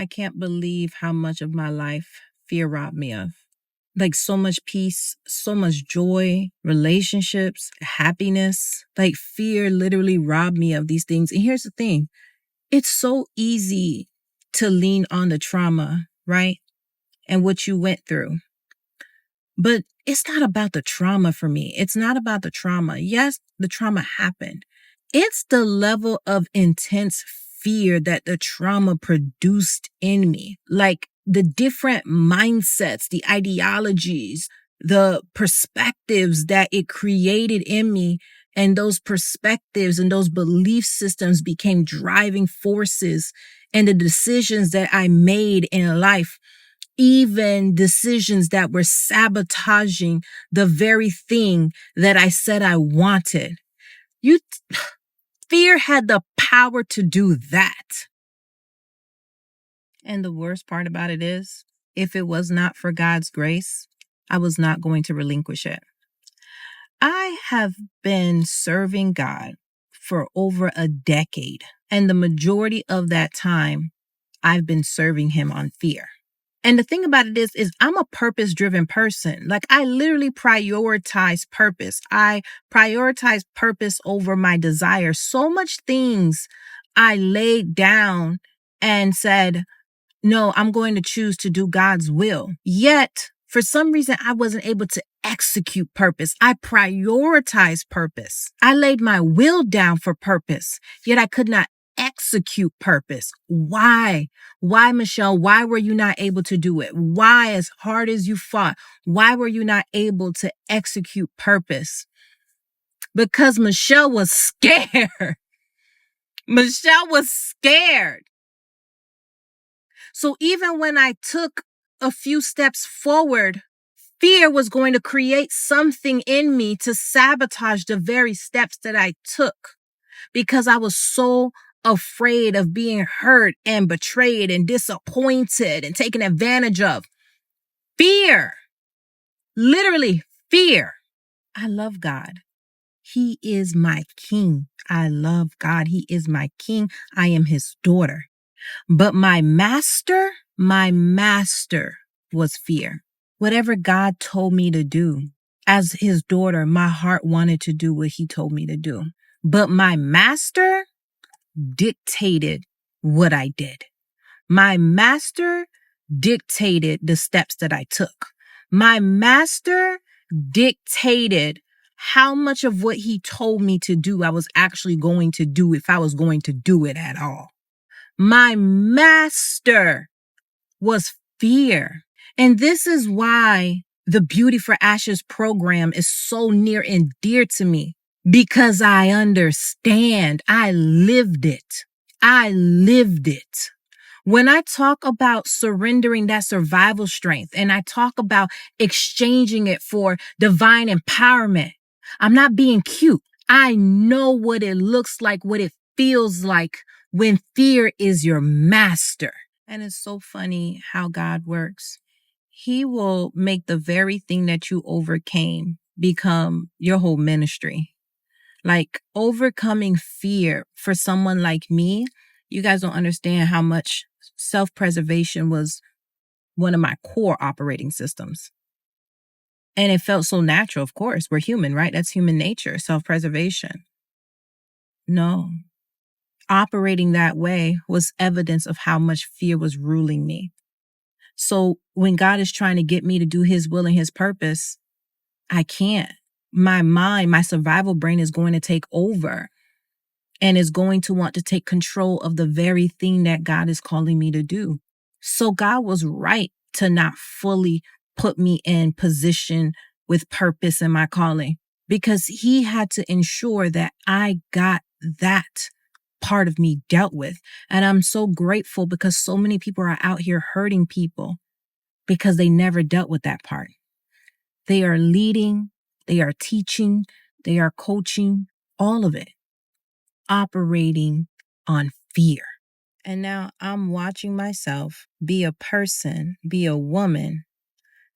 I can't believe how much of my life fear robbed me of. Like so much peace, so much joy, relationships, happiness. Like fear literally robbed me of these things. And here's the thing. It's so easy to lean on the trauma, right? And what you went through. But it's not about the trauma for me. It's not about the trauma. Yes, the trauma happened. It's the level of intense fear that the trauma produced in me. Like the different mindsets, the ideologies, the perspectives that it created in me. And those perspectives and those belief systems became driving forces in the decisions that I made in life. Even decisions that were sabotaging the very thing that I said I wanted. Fear had the power to do that. And the worst part about it is, if it was not for God's grace, I was not going to relinquish it. I have been serving God for over a decade, and the majority of that time, I've been serving Him on fear. And the thing about it is I'm a purpose-driven person. Like I literally prioritize purpose. I prioritize purpose over my desire. So much things I laid down and said, no, I'm going to choose to do God's will. Yet, for some reason, I wasn't able to execute purpose. I prioritized purpose. I laid my will down for purpose, yet I could not execute purpose. Why? Why, Michelle? Why were you not able to do it? Why, as hard as you fought, why were you not able to execute purpose? Because Michelle was scared. Michelle was scared. So even when I took a few steps forward, fear was going to create something in me to sabotage the very steps that I took because I was so afraid of being hurt and betrayed and disappointed and taken advantage of. Fear. Literally fear. I love God. He is my king. I love God. He is my king. I am his daughter. But my master was fear. Whatever God told me to do, as his daughter, my heart wanted to do what he told me to do. But my master dictated what I did. My master dictated the steps that I took. My master dictated how much of what he told me to do I was actually going to do if I was going to do it at all. My master was fear. And this is why the Beauty for Ashes program is so near and dear to me, because I understand. I lived it. I lived it. When I talk about surrendering that survival strength and I talk about exchanging it for divine empowerment, I'm not being cute. I know what it looks like, what it feels like when fear is your master. And it's so funny how God works. He will make the very thing that you overcame become your whole ministry. Like overcoming fear for someone like me, you guys don't understand how much self-preservation was one of my core operating systems. And it felt so natural, of course. We're human, right? That's human nature, self-preservation. No. Operating that way was evidence of how much fear was ruling me. So when God is trying to get me to do his will and his purpose, I can't. My mind, my survival brain is going to take over and is going to want to take control of the very thing that God is calling me to do. So God was right to not fully put me in position with purpose in my calling, because he had to ensure that I got that part of me dealt with. And I'm so grateful because so many people are out here hurting people because they never dealt with that part. They are leading, they are teaching, they are coaching, all of it, operating on fear. And now I'm watching myself be a person, be a woman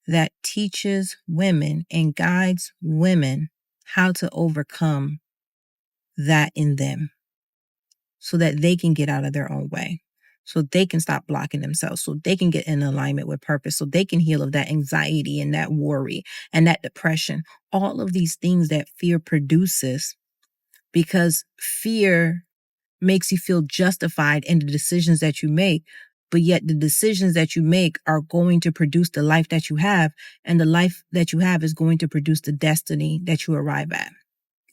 that teaches women and guides women how to overcome that in them so that they can get out of their own way. so they can stop blocking themselves, so they can get in alignment with purpose, so they can heal of that anxiety and that worry and that depression. All of these things that fear produces, because fear makes you feel justified in the decisions that you make, but yet the decisions that you make are going to produce the life that you have, and the life that you have is going to produce the destiny that you arrive at.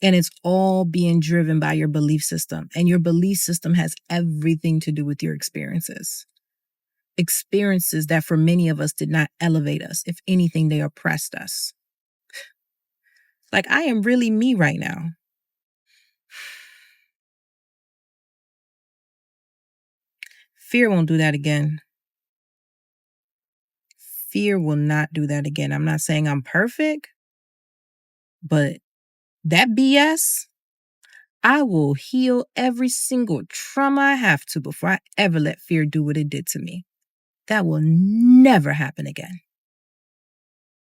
And it's all being driven by your belief system. And your belief system has everything to do with your experiences. Experiences that for many of us did not elevate us. If anything, they oppressed us. Like, I am really me right now. Fear won't do that again. Fear will not do that again. I'm not saying I'm perfect, but that BS, I will heal every single trauma I have to before I ever let fear do what it did to me. That will never happen again.